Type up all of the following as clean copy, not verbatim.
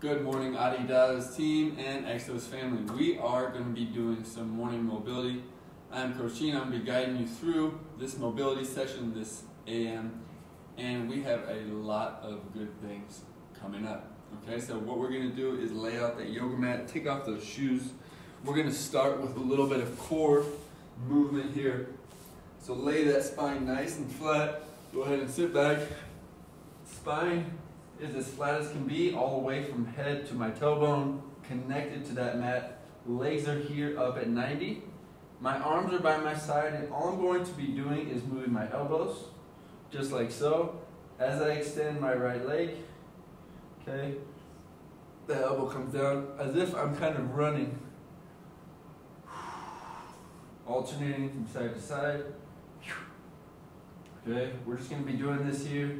Good morning, Adidas team and EXOS family. We are going to be doing some morning mobility. I'm Coach Gene. I'm going to be guiding you through this mobility session this AM, and we have a lot of good things coming up. Okay, so what we're going to do is lay out that yoga mat, take off those shoes. We're going to start with a little bit of core movement here. So lay that spine nice and flat. Go ahead and sit back. Spine is as flat as can be, all the way from head to my tailbone, connected to that mat. Legs are here up at 90. My arms are by my side, and all I'm going to be doing is moving my elbows, just like so. As I extend my right leg, okay, the elbow comes down as if I'm kind of running, alternating from side to side. Okay, we're just going to be doing this here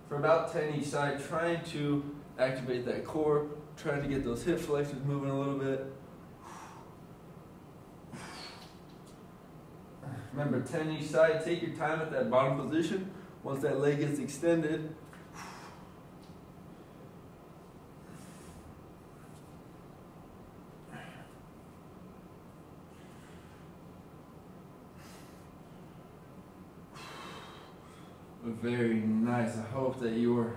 for about 10 each side, trying to activate that core, trying to get those hip flexors moving a little bit. Remember, 10 each side. Take your time at that bottom position. Once that leg gets extended, very nice. I hope that you are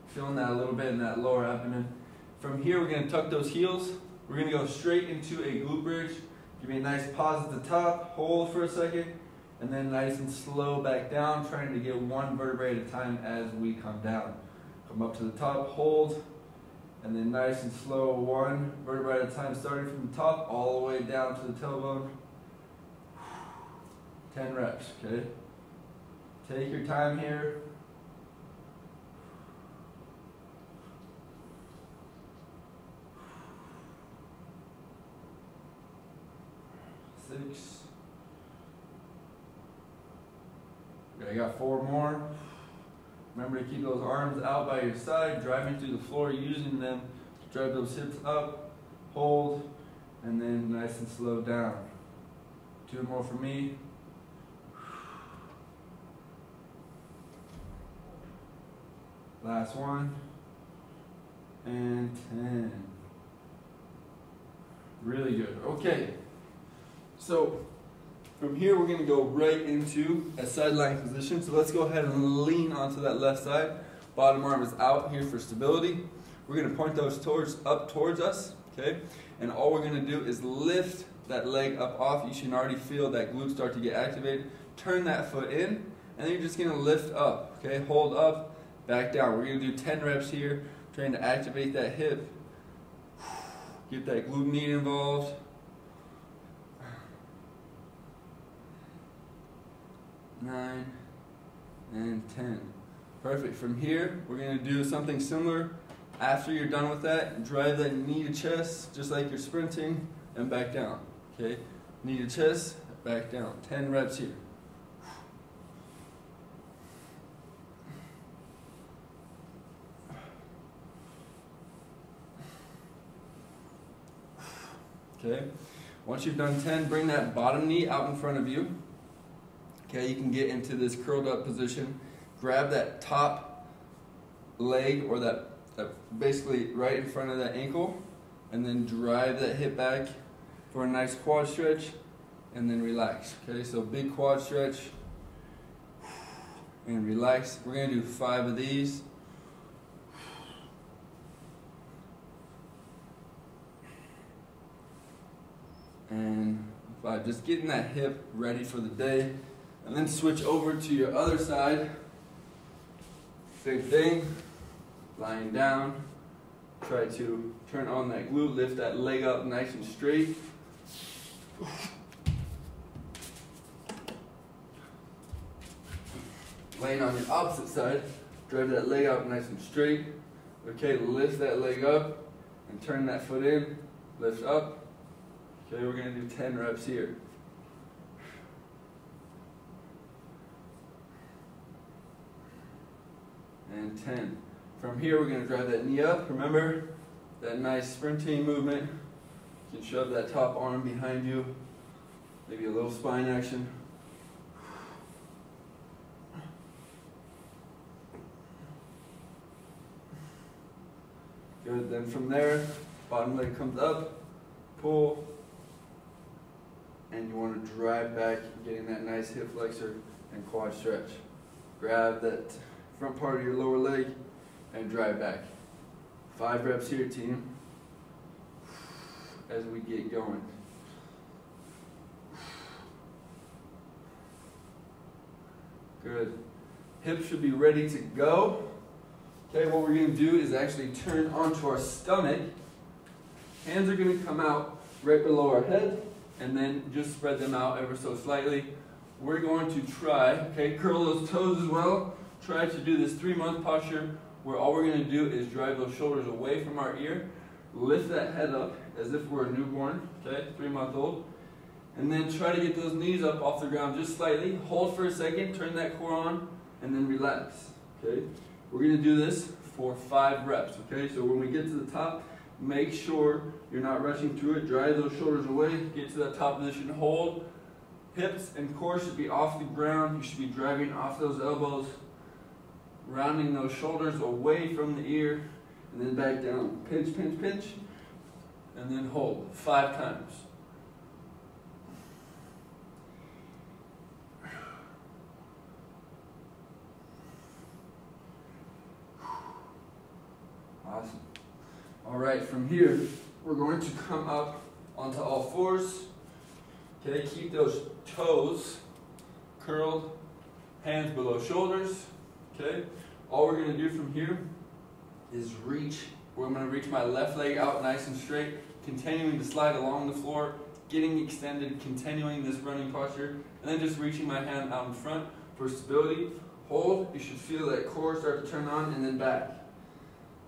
feeling that a little bit in that lower abdomen. From here, we're going to tuck those heels. We're going to go straight into a glute bridge. Give me a nice pause at the top, hold for a second, and then nice and slow back down, trying to get one vertebrae at a time as we come down. Come up to the top, hold, and then nice and slow, one vertebrae at a time, starting from the top all the way down to the tailbone. 10 reps, okay? Take your time here. Six. Okay, I got 4 more. Remember to keep those arms out by your side, driving through the floor, using them to drive those hips up, hold, and then nice and slow down. 2 more for me. Last one, and 10. Really good. Okay, so from here we're going to go right into a sideline position. So let's go ahead and lean onto that left side. Bottom arm is out here for stability. We're going to point those toes up towards us, okay? And all we're going to do is lift that leg up off. You should already feel that glute start to get activated. Turn that foot in, and then you're just going to lift up, okay? Hold up. Back down. We're going to do 10 reps here, trying to activate that hip. Get that glute med involved. 9 and 10. Perfect. From here, we're going to do something similar. After you're done with that, drive that knee to chest, just like you're sprinting, and back down. Okay? Knee to chest, back down. 10 reps here. Okay, once you've done 10, bring that bottom knee out in front of you. Okay, you can get into this curled up position. Grab that top leg, or that basically right in front of that ankle, and then drive that hip back for a nice quad stretch, and then relax. Okay, so big quad stretch, and relax. We're going to do 5 of these. And 5, just getting that hip ready for the day. And then switch over to your other side. Same thing, lying down. Try to turn on that glute, lift that leg up nice and straight. Laying on your opposite side, drive that leg out nice and straight. Okay, lift that leg up and turn that foot in, lift up. Okay, we're going to do 10 reps here. And 10. From here, we're going to drive that knee up. Remember, that nice sprinting movement. You can shove that top arm behind you. Maybe a little spine action. Good, then from there, bottom leg comes up, pull, and you want to drive back, getting that nice hip flexor and quad stretch. Grab that front part of your lower leg and drive back. 5 reps here, team, as we get going. Good. Hips should be ready to go. Okay, what we're going to do is actually turn onto our stomach. Hands are going to come out right below our head, and then just spread them out ever so slightly. We're going to try, okay, curl those toes as well. Try to do this 3-month posture where all we're going to do is drive those shoulders away from our ear, lift that head up as if we're a newborn, okay, 3-month-old, and then try to get those knees up off the ground just slightly. Hold for a second, turn that core on, and then relax, okay? We're going to do this for 5 reps, okay? So when we get to the top, make sure you're not rushing through it. Drive those shoulders away, get to that top position, hold. Hips and core should be off the ground. You should be driving off those elbows, rounding those shoulders away from the ear, and then back down. Pinch, pinch, pinch, and then hold 5 times. Awesome. All right, from here, we're going to come up onto all fours. Okay, keep those toes curled, hands below shoulders. Okay, all we're going to do from here is reach. I'm going to reach my left leg out nice and straight, continuing to slide along the floor, getting extended, continuing this running posture, and then just reaching my hand out in front for stability. Hold, you should feel that core start to turn on, and then back.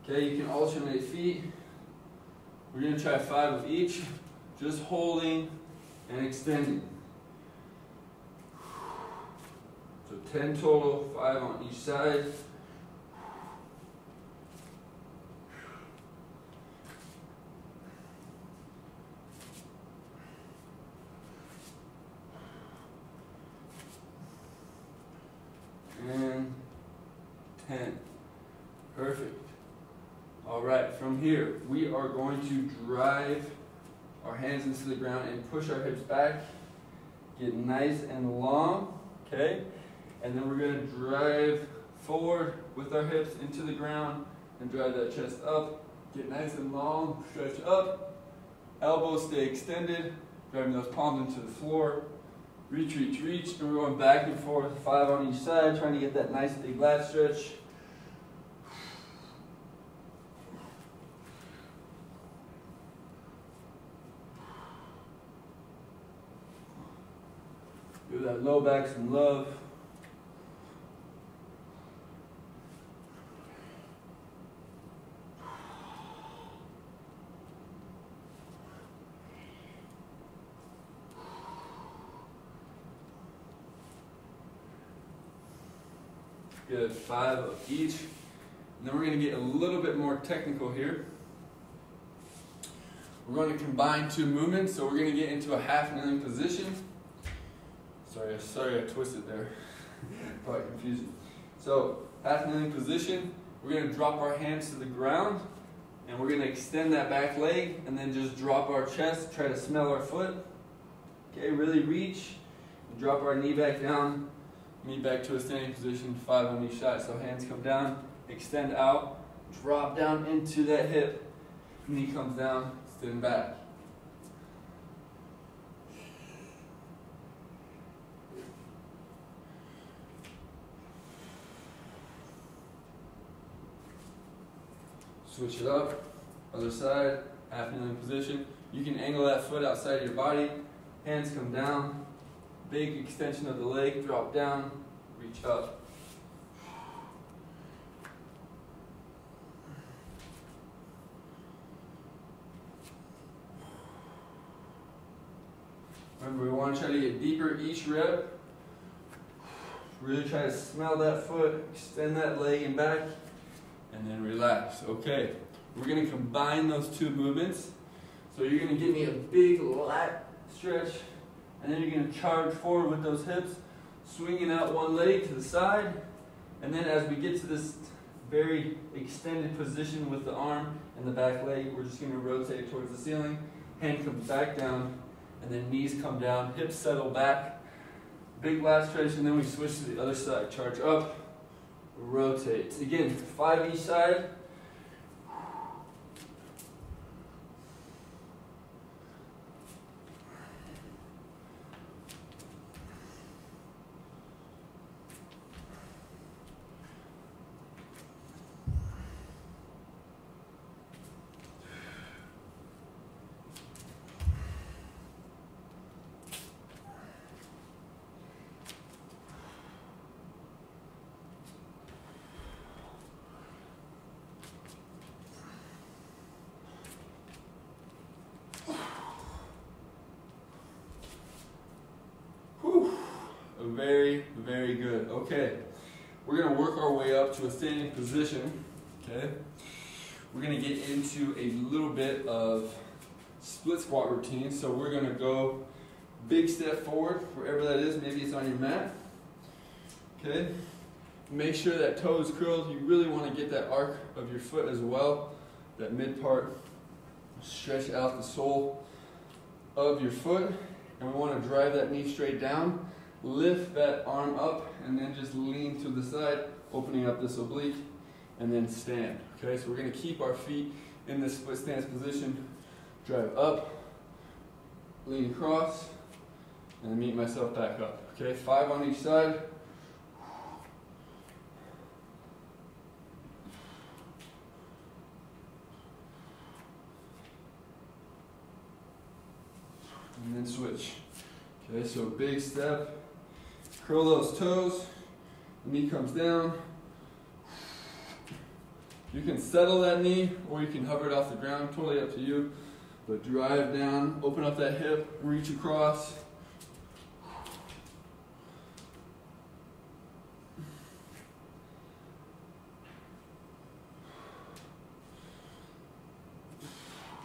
Okay, you can alternate feet. We're going to try 5 of each, just holding and extending. So 10 total, 5 on each side. And 10. Perfect. All right, from here, we are going to drive our hands into the ground and push our hips back. Get nice and long, okay? And then we're going to drive forward with our hips into the ground and drive that chest up. Get nice and long, stretch up. Elbows stay extended, driving those palms into the floor. Reach, reach, reach, and we're going back and forth, 5 on each side, trying to get that nice big lat stretch. Give that low back some love. Good, 5 of each. And then we're going to get a little bit more technical here. We're going to combine 2 movements, so we're going to get into a half kneeling position. Sorry I twisted there. Probably confusing. So, half kneeling position, we're going to drop our hands to the ground, and we're going to extend that back leg, and then just drop our chest, try to smell our foot. Okay, really reach, drop our knee back down, knee back to a standing position, 5 on each side. So hands come down, extend out, drop down into that hip, knee comes down, extend back. Switch it up, other side, half kneeling position. You can angle that foot outside your body, hands come down, big extension of the leg, drop down, reach up. Remember, we want to try to get deeper each rep. Really try to smell that foot, extend that leg and back, and then relax. Okay, we're going to combine those 2 movements. So you're going to give me a big lat stretch, and then you're going to charge forward with those hips, swinging out one leg to the side. And then as we get to this very extended position with the arm and the back leg. We're just going to rotate towards the ceiling. Hand comes back down, and then knees come down, hips settle back. Big lat stretch, and then we switch to the other side. Charge up, rotate. Again, 5 each side. Very, very good. Okay, we're going to work our way up to a standing position. Okay, we're going to get into a little bit of split squat routine. So we're going to go big step forward, wherever that is. Maybe it's on your mat. Okay, make sure that toe is curled. You really want to get that arc of your foot as well. That mid part, stretch out the sole of your foot, and we want to drive that knee straight down. Lift that arm up and then just lean to the side, opening up this oblique, and then stand. Okay, so we're going to keep our feet in this split stance position. Drive up, lean across, and then meet myself back up. Okay, 5 on each side. And then switch. Okay, so big step. Curl those toes, knee comes down. You can settle that knee or you can hover it off the ground, totally up to you. But drive down, open up that hip, reach across.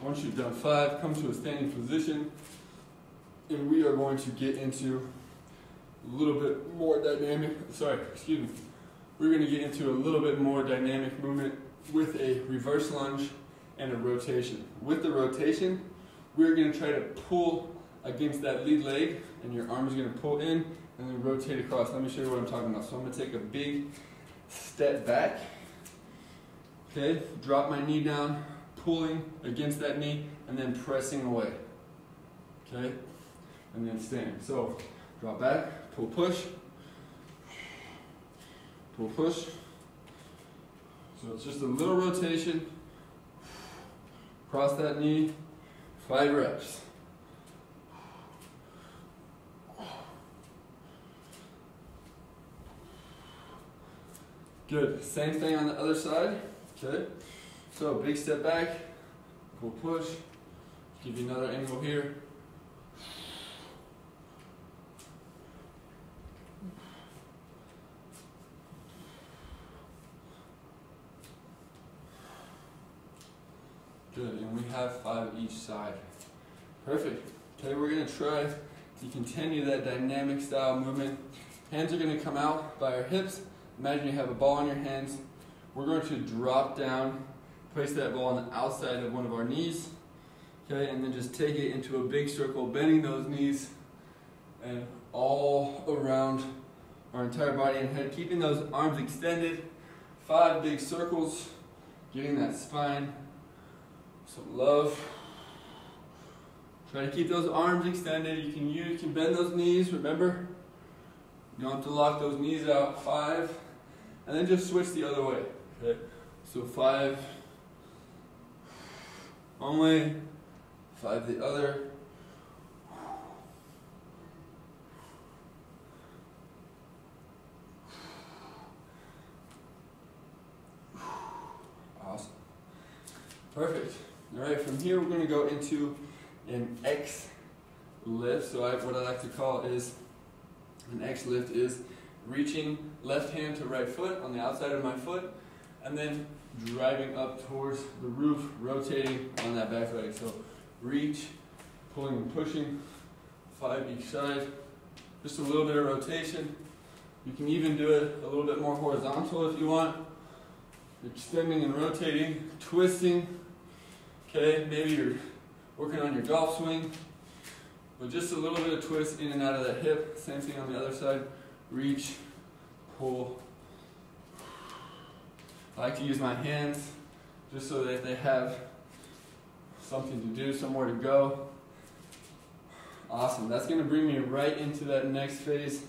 Once you've done 5, come to a standing position, and we are going to get into a little bit more dynamic, we're going to get into a little bit more dynamic movement with a reverse lunge and a rotation. With the rotation, we're going to try to pull against that lead leg, and your arm is going to pull in and then rotate across. Let me show you what I'm talking about. So I'm going to take a big step back, okay, drop my knee down, pulling against that knee, and then pressing away, okay, and then stand. So drop back, pull, push, pull, push. So it's just a little rotation. Cross that knee, 5 reps. Good. Same thing on the other side. Okay. So big step back, pull, push. Give you another angle here. Good, and we have 5 each side. Perfect. Okay, we're going to try to continue that dynamic style movement. Hands are going to come out by our hips. Imagine you have a ball in your hands. We're going to drop down, place that ball on the outside of one of our knees. Okay, and then just take it into a big circle, bending those knees and all around our entire body and head, keeping those arms extended. 5 big circles, getting that spine some love. Try to keep those arms extended. You can bend those knees, remember? You don't have to lock those knees out. 5. And then just switch the other way. Okay? So 5 one way, 5 the other. Awesome. Perfect. All right, from here we're going to go into an X lift. So what I like to call is an X lift is reaching left hand to right foot on the outside of my foot, and then driving up towards the roof, rotating on that back leg. So reach, pulling and pushing, 5 each side. Just a little bit of rotation. You can even do it a little bit more horizontal if you want. extending and rotating, twisting. Okay, maybe you're working on your golf swing, but just a little bit of twist in and out of that hip. Same thing on the other side. Reach, pull. I like to use my hands just so that they have something to do, somewhere to go. Awesome. That's going to bring me right into that next phase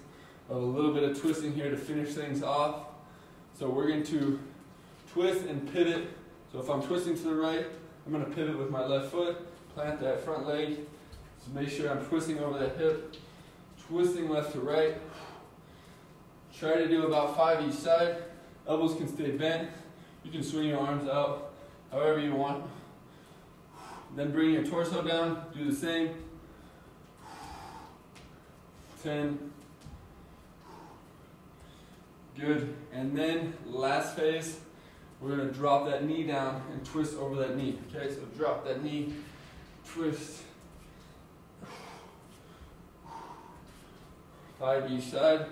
of a little bit of twisting here to finish things off. So we're going to twist and pivot. So if I'm twisting to the right, I'm going to pivot with my left foot, plant that front leg. So make sure I'm twisting over that hip, twisting left to right. Try to do about 5 each side. Elbows can stay bent. You can swing your arms out however you want. Then bring your torso down, do the same. 10. Good. And then last phase, we're going to drop that knee down and twist over that knee. Okay, so drop that knee, twist. 5 each side.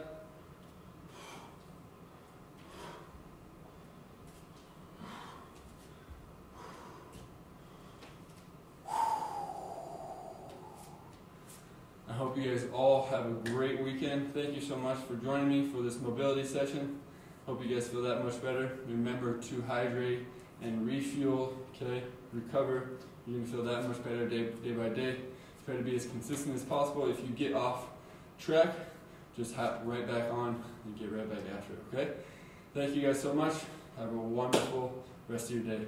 I hope you guys all have a great weekend. Thank you so much for joining me for this mobility session. Hope you guys feel that much better. Remember to hydrate and refuel, okay? Recover. You're gonna feel that much better day by day. Try to be as consistent as possible. If you get off track, just hop right back on and get right back after it, okay? Thank you guys so much. Have a wonderful rest of your day.